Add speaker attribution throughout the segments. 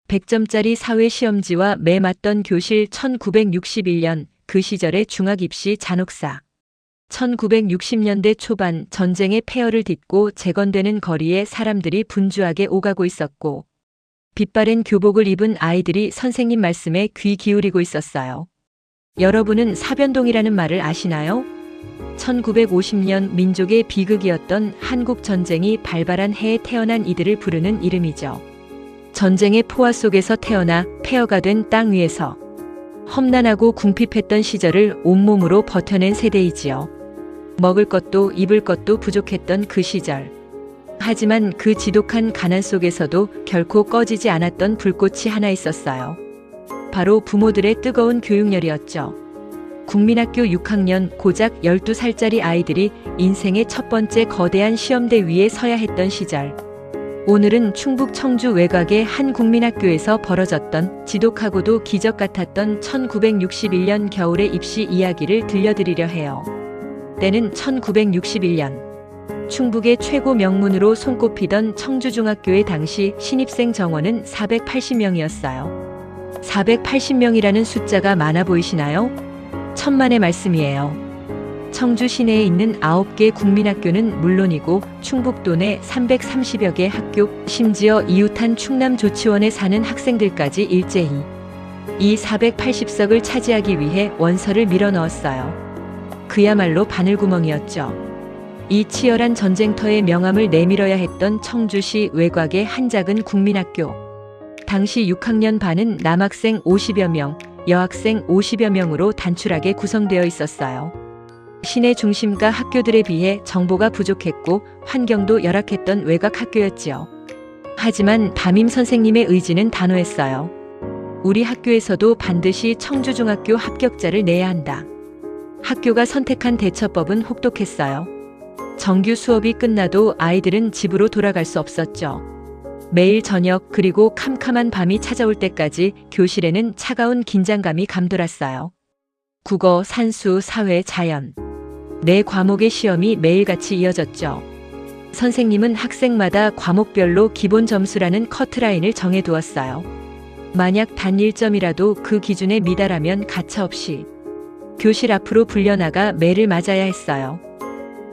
Speaker 1: 100점짜리 사회시험지와 매 맞던 교실 1961년 그 시절의 중학입시 잔혹사. 1960년대 초반 전쟁의 폐허를 딛고 재건되는 거리에 사람들이 분주하게 오가고 있었고 빛바랜 교복을 입은 아이들이 선생님 말씀에 귀 기울이고 있었어요. 여러분은 사변동이라는 말을 아시나요? 1950년 민족의 비극이었던 한국 전쟁이 발발한 해에 태어난 이들을 부르는 이름이죠. 전쟁의 포화 속에서 태어나 폐허가 된 땅 위에서 험난하고 궁핍했던 시절을 온몸으로 버텨낸 세대이지요. 먹을 것도 입을 것도 부족했던 그 시절. 하지만 그 지독한 가난 속에서도 결코 꺼지지 않았던 불꽃이 하나 있었어요. 바로 부모들의 뜨거운 교육열이었죠. 국민학교 6학년 고작 12살짜리 아이들이 인생의 첫 번째 거대한 시험대 위에 서야 했던 시절. 오늘은 충북 청주 외곽의 한 국민학교에서 벌어졌던 지독하고도 기적 같았던 1961년 겨울의 입시 이야기를 들려드리려 해요. 때는 1961년. 충북의 최고 명문으로 손꼽히던 청주중학교의 당시 신입생 정원은 480명이었어요. 480명이라는 숫자가 많아 보이시나요? 천만의 말씀이에요. 청주 시내에 있는 9개 국민학교는 물론이고 충북도 내 330여 개 학교, 심지어 이웃한 충남조치원에 사는 학생들까지 일제히 이 480석을 차지하기 위해 원서를 밀어 넣었어요. 그야말로 바늘구멍이었죠. 이 치열한 전쟁터에 명함을 내밀어야 했던 청주시 외곽의 한 작은 국민학교. 당시 6학년 반은 남학생 50여 명, 여학생 50여 명으로 단출하게 구성되어 있었어요. 시내 중심가 학교들에 비해 정보가 부족했고 환경도 열악했던 외곽 학교였지요. 하지만 담임 선생님의 의지는 단호했어요. 우리 학교에서도 반드시 청주중학교 합격자를 내야 한다. 학교가 선택한 대처법은 혹독했어요. 정규 수업이 끝나도 아이들은 집으로 돌아갈 수 없었죠. 매일 저녁 그리고 캄캄한 밤이 찾아올 때까지 교실에는 차가운 긴장감이 감돌았어요. 국어, 산수, 사회, 자연. 네 과목의 시험이 매일같이 이어졌죠. 선생님은 학생마다 과목별로 기본 점수라는 커트라인을 정해두었어요. 만약 단 1점이라도 그 기준에 미달하면 가차없이 교실 앞으로 불려나가 매를 맞아야 했어요.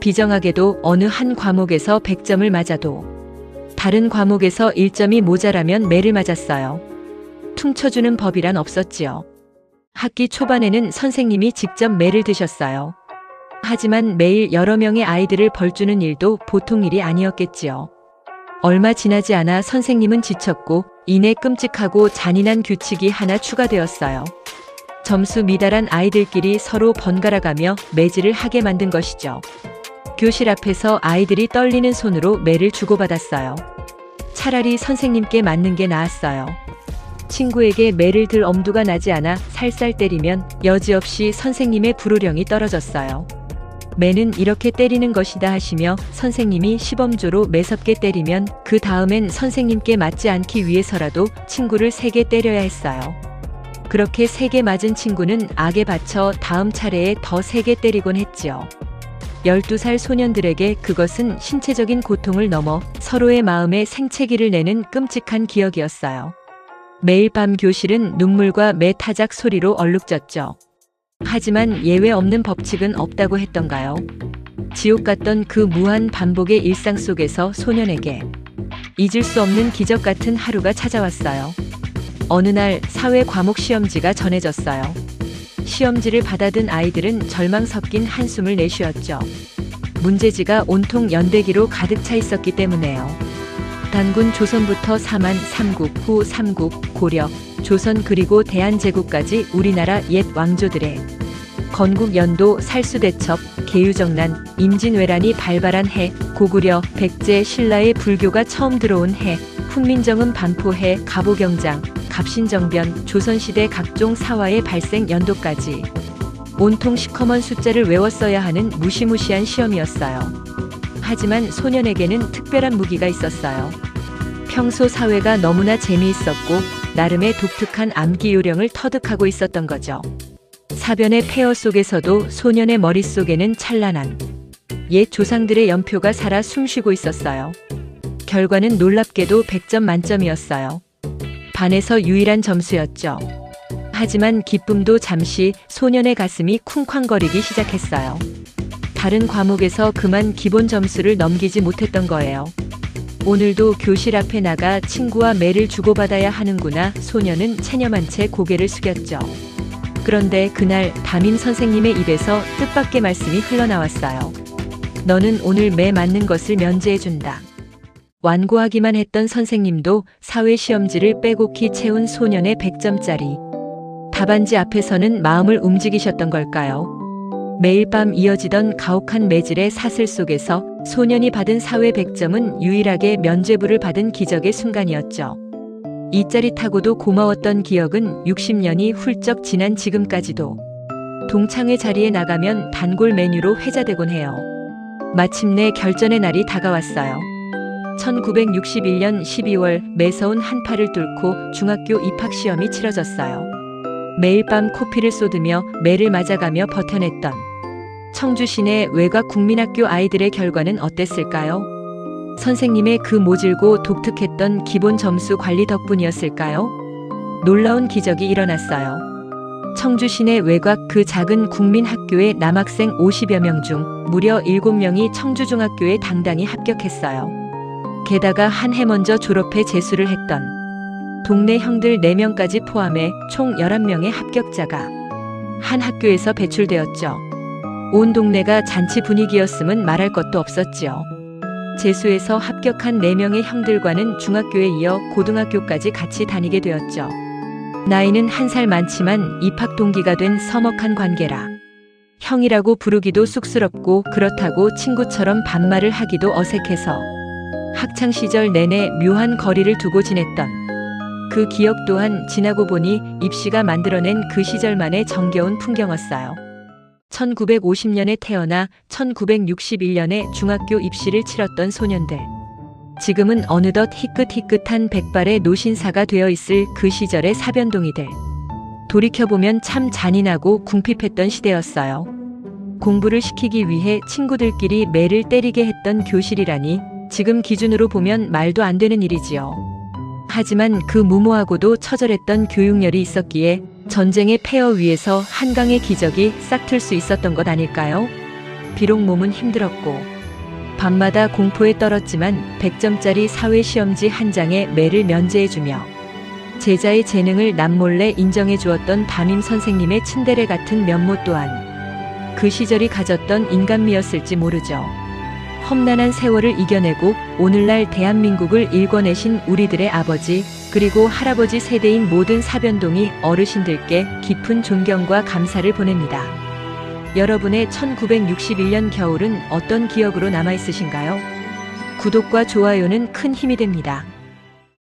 Speaker 1: 비정하게도 어느 한 과목에서 100점을 맞아도 다른 과목에서 1점이 모자라면 매를 맞았어요. 퉁쳐주는 법이란 없었지요. 학기 초반에는 선생님이 직접 매를 드셨어요. 하지만 매일 여러 명의 아이들을 벌주는 일도 보통 일이 아니었겠지요. 얼마 지나지 않아 선생님은 지쳤고 이내 끔찍하고 잔인한 규칙이 하나 추가되었어요. 점수 미달한 아이들끼리 서로 번갈아가며 매질을 하게 만든 것이죠. 교실 앞에서 아이들이 떨리는 손으로 매를 주고받았어요. 차라리 선생님께 맞는 게 나았어요. 친구에게 매를 들 엄두가 나지 않아 살살 때리면 여지없이 선생님의 불호령이 떨어졌어요. 매는 이렇게 때리는 것이다 하시며 선생님이 시범조로 매섭게 때리면 그 다음엔 선생님께 맞지 않기 위해서라도 친구를 3개 때려야 했어요. 그렇게 3개 맞은 친구는 악에 받쳐 다음 차례에 더 3개 때리곤 했지요. 12살 소년들에게 그것은 신체적인 고통을 넘어 서로의 마음에 생채기를 내는 끔찍한 기억이었어요. 매일 밤 교실은 눈물과 매 타작 소리로 얼룩졌죠. 하지만 예외 없는 법칙은 없다고 했던가요? 지옥 같던 그 무한 반복의 일상 속에서 소년에게 잊을 수 없는 기적 같은 하루가 찾아왔어요. 어느 날 사회 과목 시험지가 전해졌어요. 시험지를 받아든 아이들은 절망 섞인 한숨을 내쉬었죠. 문제지가 온통 연대기로 가득 차 있었기 때문에요. 단군 조선부터 사만, 삼국, 후 삼국, 고려, 조선 그리고 대한제국까지 우리나라 옛 왕조들의 건국 연도, 살수대첩, 계유정난, 임진왜란이 발발한 해, 고구려, 백제, 신라의 불교가 처음 들어온 해, 훈민정음 반포해, 갑오경장, 갑신정변, 조선시대 각종 사화의 발생 연도까지 온통 시커먼 숫자를 외웠어야 하는 무시무시한 시험이었어요. 하지만 소년에게는 특별한 무기가 있었어요. 평소 사회가 너무나 재미있었고 나름의 독특한 암기 요령을 터득하고 있었던 거죠. 사변의 폐허 속에서도 소년의 머릿속에는 찬란한 옛 조상들의 연표가 살아 숨쉬고 있었어요. 결과는 놀랍게도 100점 만점이었어요. 반에서 유일한 점수였죠. 하지만 기쁨도 잠시 소년의 가슴이 쿵쾅거리기 시작했어요. 다른 과목에서 그만 기본 점수를 넘기지 못했던 거예요. 오늘도 교실 앞에 나가 친구와 매를 주고받아야 하는구나. 소년은 체념한 채 고개를 숙였죠. 그런데 그날 담임 선생님의 입에서 뜻밖의 말씀이 흘러나왔어요. 너는 오늘 매 맞는 것을 면제해준다. 완고하기만 했던 선생님도 사회시험지를 빼곡히 채운 소년의 100점짜리 답안지 앞에서는 마음을 움직이셨던 걸까요? 매일 밤 이어지던 가혹한 매질의 사슬 속에서 소년이 받은 사회 100점은 유일하게 면죄부를 받은 기적의 순간이었죠. 이 짜릿하고도 고마웠던 기억은 60년이 훌쩍 지난 지금까지도 동창회 자리에 나가면 단골 메뉴로 회자되곤 해요. 마침내 결전의 날이 다가왔어요. 1961년 12월 매서운 한파를 뚫고 중학교 입학시험이 치러졌어요. 매일 밤 코피를 쏟으며 매를 맞아가며 버텨냈던 청주 시내 외곽 국민학교 아이들의 결과는 어땠을까요? 선생님의 그 모질고 독특했던 기본 점수 관리 덕분이었을까요? 놀라운 기적이 일어났어요. 청주 시내 외곽 그 작은 국민학교의 남학생 50여 명 중 무려 7명이 청주중학교에 당당히 합격했어요. 게다가 한 해 먼저 졸업해 재수를 했던 동네 형들 4명까지 포함해 총 11명의 합격자가 한 학교에서 배출되었죠. 온 동네가 잔치 분위기였음은 말할 것도 없었지요. 재수에서 합격한 4명의 형들과는 중학교에 이어 고등학교까지 같이 다니게 되었죠. 나이는 1살 많지만 입학 동기가 된 서먹한 관계라 형이라고 부르기도 쑥스럽고 그렇다고 친구처럼 반말을 하기도 어색해서 학창시절 내내 묘한 거리를 두고 지냈던 그 기억 또한 지나고 보니 입시가 만들어낸 그 시절만의 정겨운 풍경이었어요. 1950년에 태어나 1961년에 중학교 입시를 치렀던 소년들. 지금은 어느덧 희끗희끗한 백발의 노신사가 되어 있을 그 시절의 사변동이들. 돌이켜보면 참 잔인하고 궁핍했던 시대였어요. 공부를 시키기 위해 친구들끼리 매를 때리게 했던 교실이라니 지금 기준으로 보면 말도 안 되는 일이지요. 하지만 그 무모하고도 처절했던 교육열이 있었기에 전쟁의 폐허 위에서 한강의 기적이 싹틀 수 있었던 것 아닐까요? 비록 몸은 힘들었고 밤마다 공포에 떨었지만 100점짜리 사회시험지 한 장에 매를 면제해주며 제자의 재능을 남몰래 인정해 주었던 담임 선생님의 츤데레 같은 면모 또한 그 시절이 가졌던 인간미였을지 모르죠. 험난한 세월을 이겨내고 오늘날 대한민국을 일궈내신 우리들의 아버지 그리고 할아버지 세대인 모든 사변동이 어르신들께 깊은 존경과 감사를 보냅니다. 여러분의 1961년 겨울은 어떤 기억으로 남아있으신가요? 구독과 좋아요는 큰 힘이 됩니다.